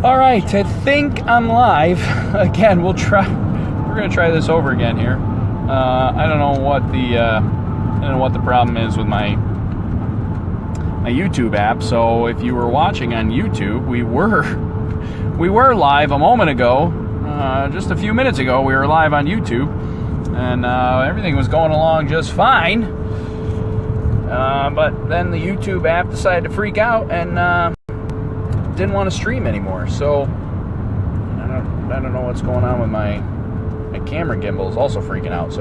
All right, I think I'm live. Again, we're gonna try this over again here. I don't know what the problem is with my YouTube app. So if you were watching on YouTube, we were live a moment ago. Just a few minutes ago, we were live on YouTube, and everything was going along just fine. But then the YouTube app decided to freak out and didn't want to stream anymore. So I don't know what's going on with my camera gimbal is also freaking out.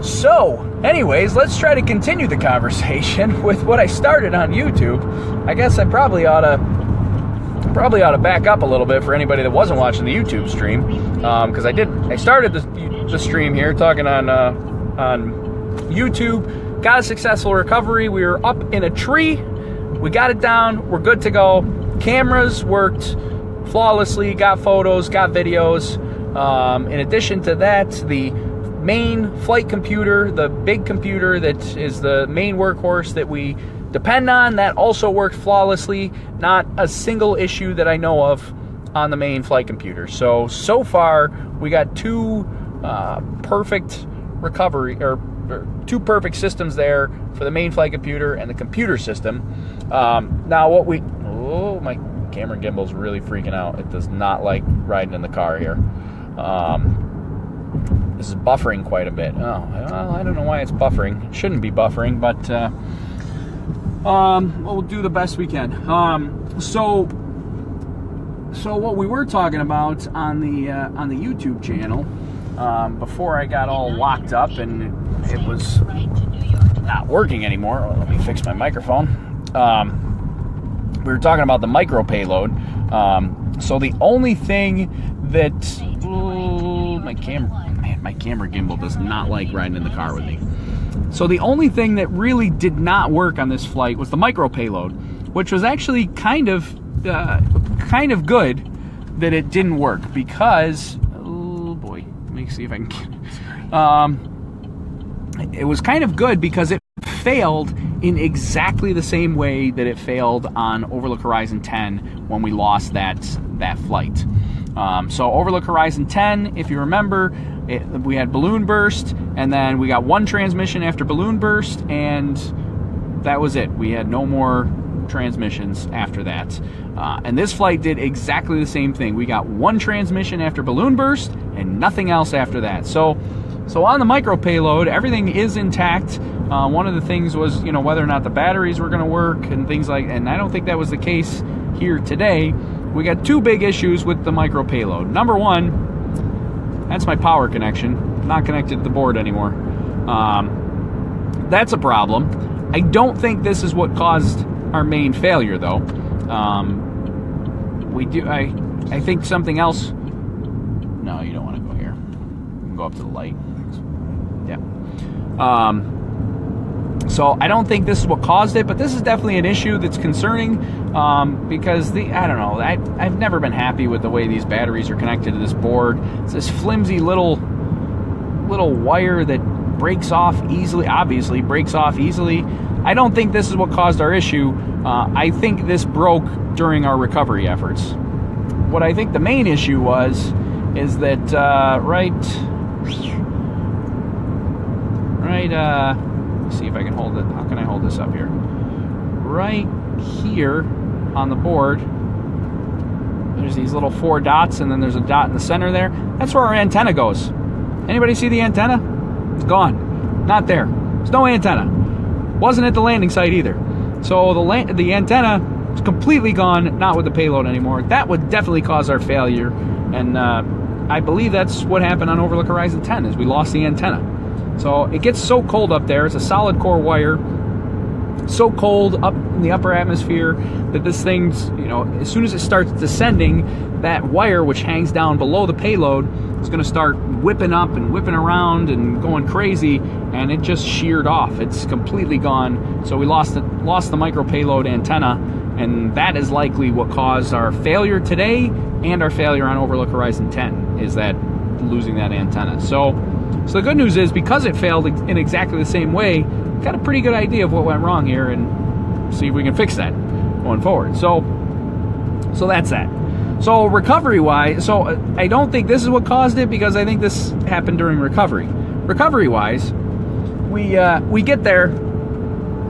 So anyways, let's try to continue the conversation with what I started on YouTube. I guess I probably ought to back up a little bit for anybody that wasn't watching the YouTube stream, because I started the stream here talking on YouTube. Got a successful recovery. We were up in a tree. We got it down. We're good to go. Cameras worked flawlessly. Got photos, got videos. In addition to that, the main flight computer, the big computer that is the main workhorse that we depend on, that also worked flawlessly. Not a single issue that I know of on the main flight computer. So far, we got two perfect recovery, or two perfect systems there for the main flight computer and the computer system. Now my camera gimbal's really freaking out. It does not like riding in the car here. This is buffering quite a bit. Well, I don't know why it's buffering. It shouldn't be buffering, but we'll do the best we can. So what we were talking about on the YouTube channel, before I got all locked up and it was not working anymore. Well, let me fix my microphone. We were talking about the micro payload. So the only thing that my camera gimbal does not like riding in the car with me. So the only thing that really did not work on this flight was the micro payload, which was actually kind of good that it didn't work, because let me see if I can. It was kind of good because it failed in exactly the same way that it failed on Overlook Horizon 10 when we lost that flight. So Overlook Horizon 10, if you remember, we had balloon burst, and then we got one transmission after balloon burst, and that was it. We had no more transmissions after that. And this flight did exactly the same thing. We got one transmission after balloon burst and nothing else after that. So on the micro payload, everything is intact. One of the things was, whether or not the batteries were going to work and things and I don't think that was the case here today. We got two big issues with the micro payload. Number one, that's my power connection. Not connected to the board anymore. That's a problem. I don't think this is what caused our main failure, though. I think something else. No, you don't want to go here. You can go up to the light. Yeah. So I don't think this is what caused it, but this is definitely an issue that's concerning, because I don't know. I've never been happy with the way these batteries are connected to this board. It's this flimsy little wire that breaks off easily. Obviously, breaks off easily. I don't think this is what caused our issue. I think this broke during our recovery efforts. What I think the main issue is that let's see if I can hold it. How can I hold this up here? Right here on the board, there's these little 4 dots, and then there's a dot in the center there. That's where our antenna goes. Anybody see the antenna? It's gone. Not there. There's no antenna. Wasn't at the landing site either. So the antenna is completely gone, not with the payload anymore. That would definitely cause our failure, and I believe that's what happened on Overlook Horizon 10, is we lost the antenna. So it gets so cold up there. It's a solid core wire. So cold up in the upper atmosphere that this thing's, as soon as it starts descending, that wire, which hangs down below the payload, is going to start whipping up and whipping around and going crazy, and it just sheared off. It's completely gone. So we lost the micro payload antenna, and that is likely what caused our failure today and our failure on Overlook Horizon 10, is that losing that antenna. So the good news is, because it failed in exactly the same way, got a pretty good idea of what went wrong here, and see if we can fix that going forward. So So that's that. So recovery-wise, so I don't think this is what caused it, because I think this happened during recovery. Recovery-wise, we get there,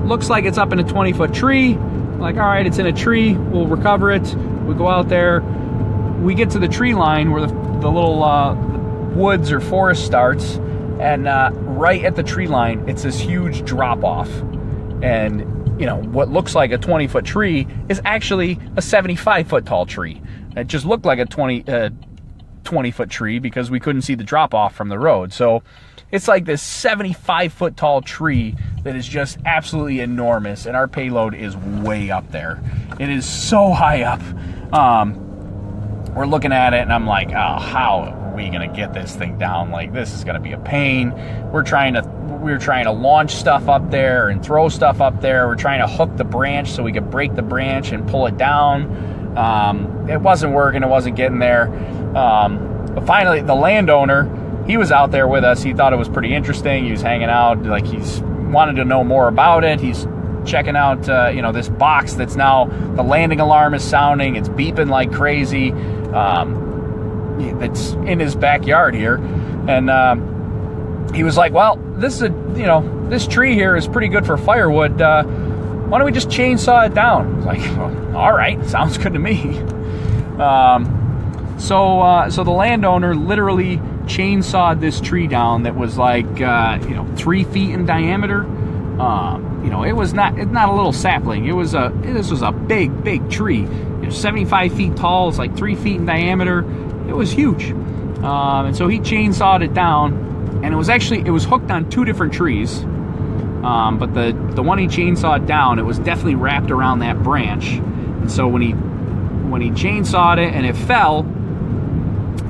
looks like it's up in a 20-foot tree. Like, all right, it's in a tree, we'll recover it. We go out there, we get to the tree line where the little woods or forest starts, and right at the tree line, it's this huge drop-off. And, you know, what looks like a 20-foot tree is actually a 75-foot tall tree. It just looked like a 20-foot tree because we couldn't see the drop-off from the road. So it's like this 75-foot tall tree that is just absolutely enormous, and our payload is way up there. It is so high up. We're looking at it, and I'm like, oh, how are we gonna get this thing down? Like, this is gonna be a pain. We're trying to launch stuff up there and throw stuff up there. We're trying to hook the branch so we could break the branch and pull it down. It wasn't working. It wasn't getting there. But finally, the landowner, he was out there with us. He thought it was pretty interesting. He was hanging out, like he's wanted to know more about it. He's checking out, you know, this box that's now, the landing alarm is sounding. It's beeping like crazy. It's in his backyard here. And he was like, well, this is you know, this tree here is pretty good for firewood. Why don't we just chainsaw it down? I was like, well, all right, sounds good to me. So the landowner literally chainsawed this tree down that was like, you know, 3 feet in diameter. You know, it was not a little sapling. This was a big tree. You know, 75 feet tall. It's like 3 feet in diameter. It was huge. And so he chainsawed it down, and it was hooked on 2 different trees. But the one he chainsawed down, it was definitely wrapped around that branch. And so when he chainsawed it and it fell,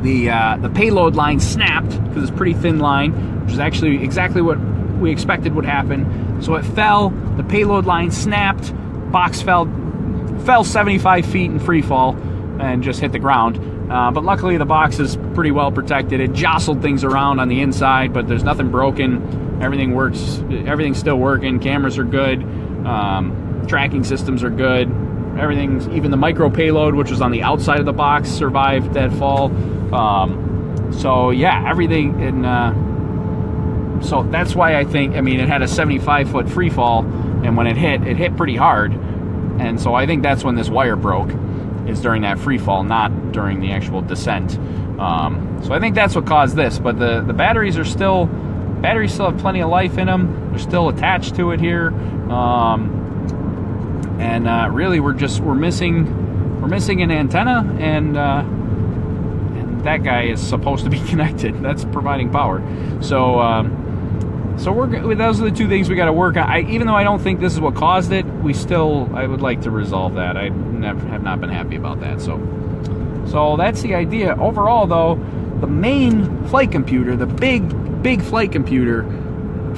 the payload line snapped, because it's a pretty thin line, which is actually exactly what we expected would happen. So it fell, the payload line snapped, box fell 75 feet in free fall and just hit the ground. But luckily the box is pretty well protected. It jostled things around on the inside, but there's nothing broken. Everything works. Everything's still working. Cameras are good. Tracking systems are good. Everything's, even the micro payload, which was on the outside of the box, survived that fall. So yeah, everything. And so that's why I think, I mean, it had a 75-foot free fall, and when it hit pretty hard. And so I think that's when this wire broke, is during that free fall, not during the actual descent. So I think that's what caused this. But the batteries still have plenty of life in them. They're still attached to it here. And really we're missing an antenna, and that guy is supposed to be connected. That's providing power. So those are the 2 things we got to work on. Even though I don't think this is what caused it, I would like to resolve that. I have not been happy about that. So that's the idea. Overall, though, the main flight computer, the big flight computer,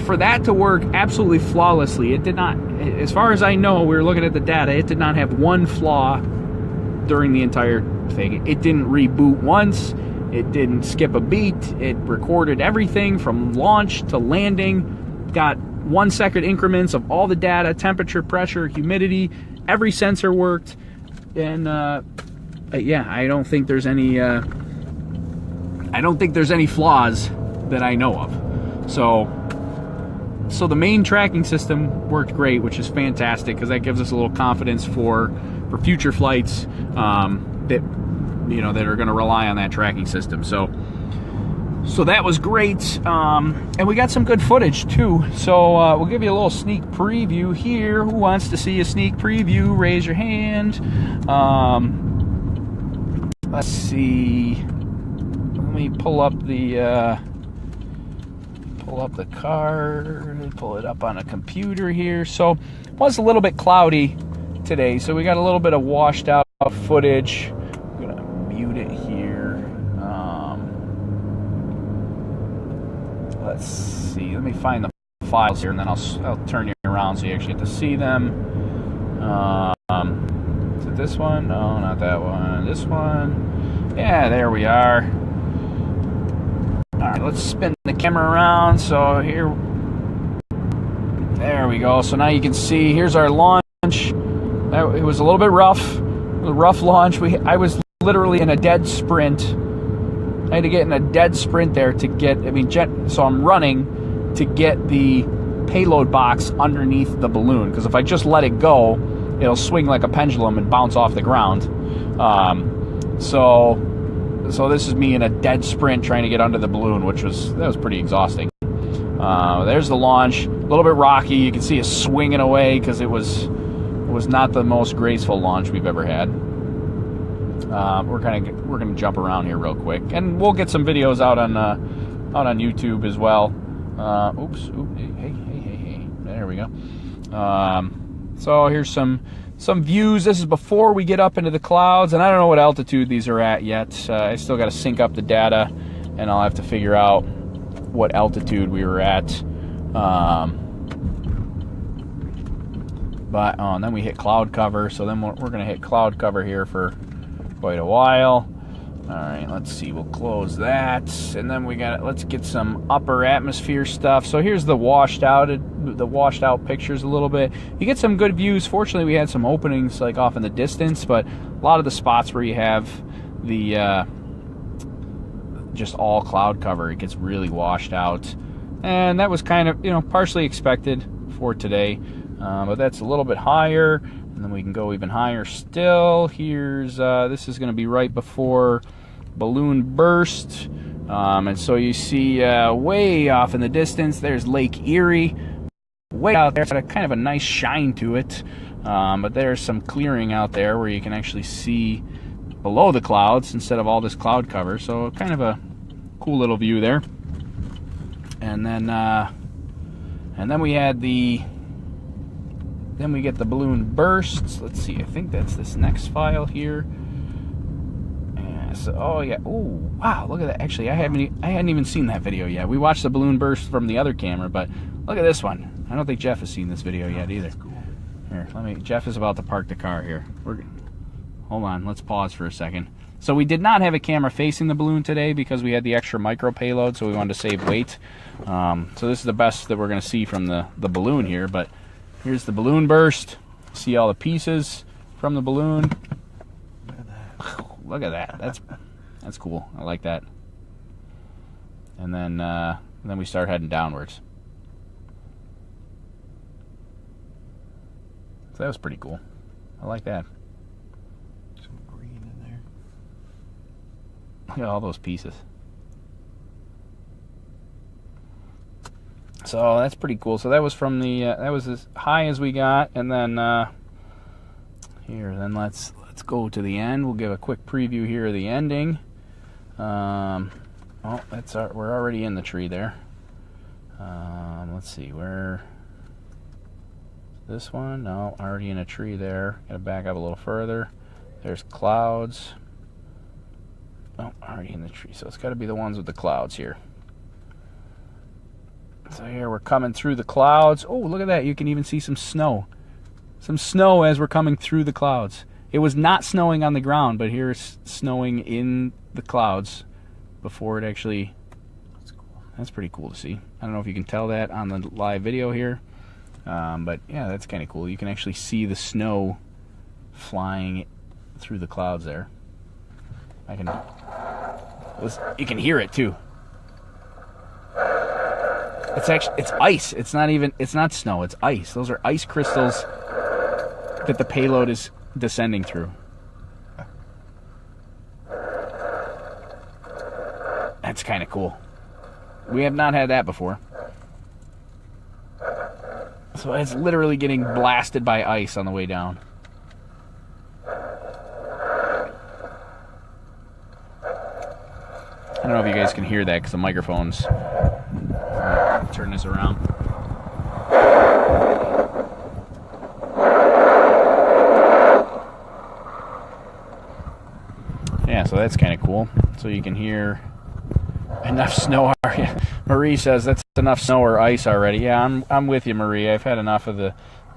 for that to work absolutely flawlessly, it did not, as far as I know, we were looking at the data, it did not have one flaw during the entire thing. It didn't reboot once. It didn't skip a beat. It recorded everything from launch to landing, got 1-second increments of all the data, temperature, pressure, humidity, every sensor worked. And yeah, I don't think there's any flaws that I know of. So the main tracking system worked great, which is fantastic, because that gives us a little confidence for future flights that are going to rely on that tracking system. So that was great, and we got some good footage too. So we'll give you a little sneak preview here. Who wants to see a sneak preview? Raise your hand. Let's see. Let me pull up the card, pull it up on a computer here. So it was a little bit cloudy today, so we got a little bit of washed out footage. I'm gonna mute it here. Let's see, let me find the files here, and then I'll turn you around so you actually get to see them. Is it this one? No, not that one. This one. Yeah, there we are. Alright, let's spin the camera around. So here, there we go. So now you can see, here's our launch. It was a little bit rough. a rough launch. I was literally in a dead sprint. I had to get in a dead sprint there to get, so I'm running to get the payload box underneath the balloon, because if I just let it go, it'll swing like a pendulum and bounce off the ground. So this is me in a dead sprint trying to get under the balloon, that was pretty exhausting. There's the launch, a little bit rocky. You can see it swinging away because it was not the most graceful launch we've ever had. We're gonna jump around here real quick, and we'll get some videos out on YouTube as well. Hey, there we go. So here's some views. This is before we get up into the clouds, and I don't know what altitude these are at yet. I still got to sync up the data, and I'll have to figure out what altitude we were at. And then we hit cloud cover, so then we're going to hit cloud cover here for quite a while. All right, let's see, we'll close that, and then let's get some upper atmosphere stuff. So here's the washed out pictures a little bit. You get some good views. Fortunately, we had some openings like off in the distance, but a lot of the spots where you have the just all cloud cover, it gets really washed out, and that was kind of partially expected for today. But that's a little bit higher, and then we can go even higher still. Here's this is going to be right before balloon burst, and so you see way off in the distance there's Lake Erie, way out there. It's got kind of a nice shine to it, but there's some clearing out there where you can actually see below the clouds instead of all this cloud cover, so kind of a cool little view there. And then we had then we get the balloon bursts. Let's see, I think that's this next file here. So, oh yeah, oh wow, look at that. Actually, I hadn't even seen that video yet. We watched the balloon burst from the other camera, but look at this one. I don't think Jeff has seen this video yet either. Cool. Here, Jeff is about to park the car here. Hold on, let's pause for a second. So we did not have a camera facing the balloon today because we had the extra micro payload, so we wanted to save weight. So this is the best that we're going to see from the balloon here, but here's the balloon burst. See all the pieces from the balloon. Look at that. That's cool. I like that. And then we start heading downwards. So that was pretty cool. I like that. Some green in there. Look at all those pieces. So that's pretty cool. So that was from the that was as high as we got, and then then let's go to the end. We'll give a quick preview here of the ending. We're already in the tree there. Let's see, where this one? No, already in a tree there. Gotta back up a little further. There's clouds. Oh, already in the tree. So it's got to be the ones with the clouds here. So here we're coming through the clouds. Oh, look at that. You can even see some snow. Some snow as we're coming through the clouds. It was not snowing on the ground, but here it's snowing in the clouds before it actually... That's cool. That's pretty cool to see. I don't know if you can tell that on the live video here. But yeah, that's kind of cool. You can actually see the snow flying through the clouds there. You can hear it too. It's ice. It's not snow, it's ice. Those are ice crystals that the payload is descending through. That's kind of cool. We have not had that before. So it's literally getting blasted by ice on the way down. I don't know if you guys can hear that because the microphone's... turn this around. Yeah, so that's kind of cool. So you can hear enough snow. Marie says that's enough snow or ice already. Yeah, I'm with you, Marie. I've had enough of the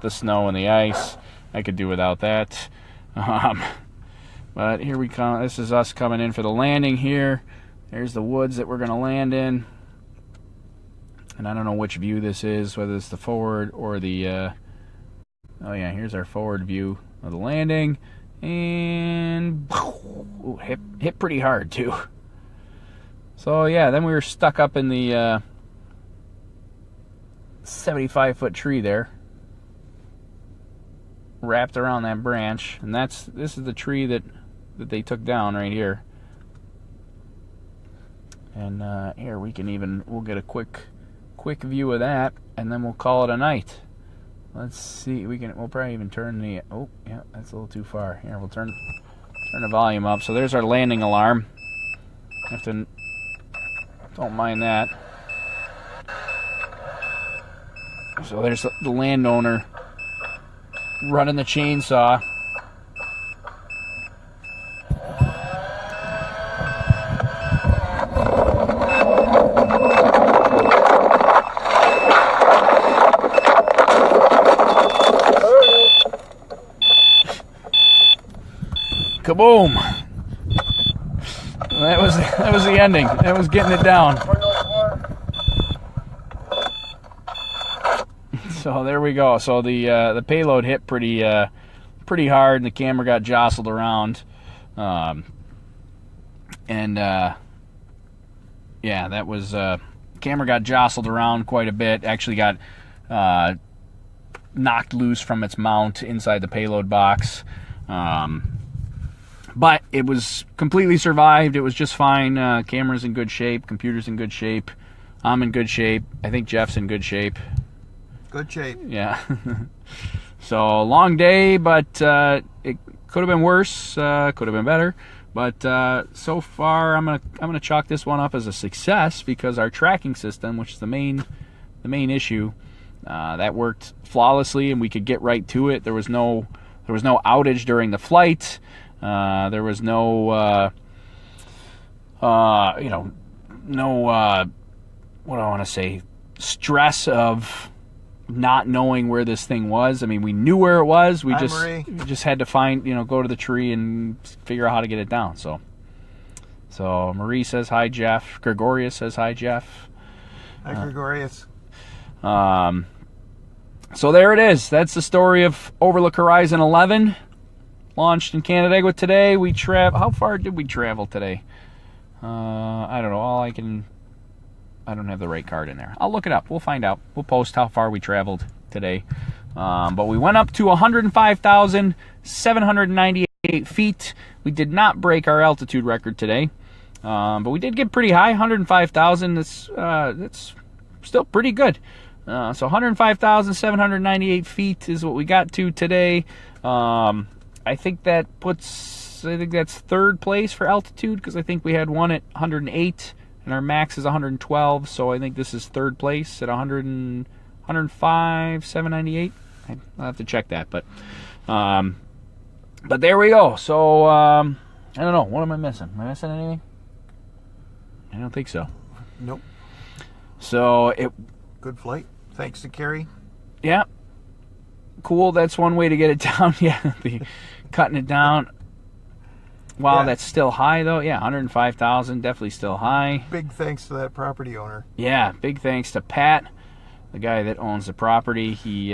snow and the ice. I could do without that. But here we come. This is us coming in for the landing here. There's the woods that we're going to land in. And I don't know which view this is, whether it's the forward or the... oh yeah, here's our forward view of the landing. and ooh, hit pretty hard too. So yeah, then we were stuck up in the 75-foot tree there, wrapped around that branch, and this is the tree that they took down right here. And here we'll get a quick view of that, and then we'll call it a night. Let's see, we'll probably even turn the, oh yeah, that's a little too far. Here, we'll turn the volume up. So there's our landing alarm. Don't mind that. So there's the landowner running the chainsaw. Kaboom! That was the ending. That was getting it down. So there we go. So the payload hit pretty hard, and the camera got jostled around. Yeah, that was camera got jostled around quite a bit. Actually got knocked loose from its mount inside the payload box. But it was completely survived. It was just fine. Camera's in good shape. Computer's in good shape. I'm in good shape. I think Jeff's in good shape. Good shape. Yeah. So long day, but it could have been worse. Could have been better. But so far, I'm gonna chalk this one up as a success because our tracking system, which is the main issue, that worked flawlessly, and we could get right to it. There was no outage during the flight. There was no what do I want to say, stress of not knowing where this thing was. I mean, we knew where it was. We just had to find, go to the tree and figure out how to get it down. So Marie says hi, Jeff. Gregorius says hi, Jeff. Hi, Gregorius. So there it is. That's the story of Overlook Horizon 11. Launched in Canandaigua today. How far did we travel today? I don't know. I don't have the right card in there. I'll look it up. We'll find out. We'll post how far we traveled today. But we went up to 105,798 feet. We did not break our altitude record today. But we did get pretty high, 105,000. That's still pretty good. So 105,798 feet is what we got to today. I think that's third place for altitude, because I think we had one at 108 and our max is 112. So I think this is third place at 105,798. I'll have to check that, but there we go. So I don't know. What am I missing? Am I missing anything? I don't think so. Nope. So good flight. Thanks to Carrie. Yeah. Cool. That's one way to get it down. Yeah. Cutting it down. Wow, yeah. That's still high though. Yeah, 105,000, definitely still high. Big thanks to that property owner. Yeah, big thanks to Pat, the guy that owns the property. He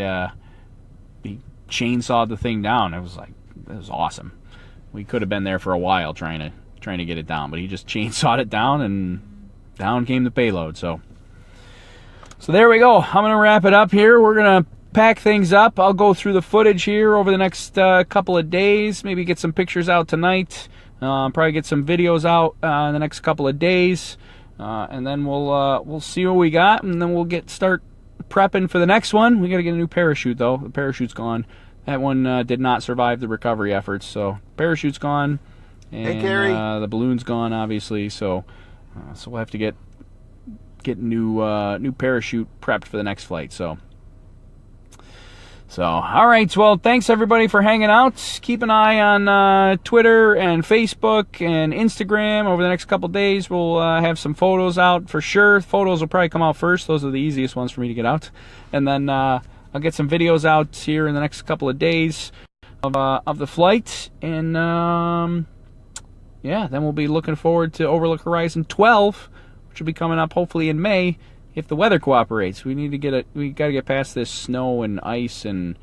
chainsawed the thing down. It was awesome. We could have been there for a while trying to get it down, but he just chainsawed it down, and down came the payload. So there we go. I'm gonna wrap it up here. We're gonna pack things up. I'll go through the footage here over the next couple of days. Maybe get some pictures out tonight. Probably get some videos out in the next couple of days, and then we'll see what we got, and then we'll start prepping for the next one. We got to get a new parachute though. The parachute's gone. That one did not survive the recovery efforts, so parachute's gone, and hey, Carrie. The balloon's gone, obviously. So we'll have to get new parachute prepped for the next flight. So all right. Well, thanks everybody for hanging out. Keep an eye on Twitter and Facebook and Instagram. Over the next couple days, we'll have some photos out for sure. Photos will probably come out first. Those are the easiest ones for me to get out. And then I'll get some videos out here in the next couple of days of the flight. And yeah, then we'll be looking forward to Overlook Horizon 12, which will be coming up hopefully in May. If the weather cooperates. We got to get past this snow and ice and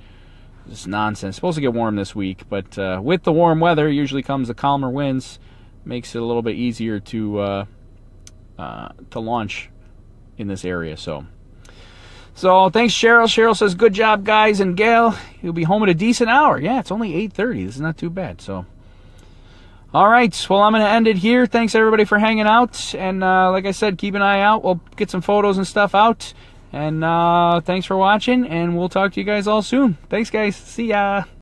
It's nonsense. It's supposed to get warm this week, but with the warm weather usually comes the calmer winds. Makes it a little bit easier to launch in this area. So thanks, Cheryl. Cheryl says, good job, guys and gal. You'll be home at a decent hour. Yeah, it's only 8:30. This is not too bad. So, all right. Well, I'm going to end it here. Thanks, everybody, for hanging out. And like I said, keep an eye out. We'll get some photos and stuff out. And thanks for watching, and we'll talk to you guys all soon. Thanks, guys. See ya.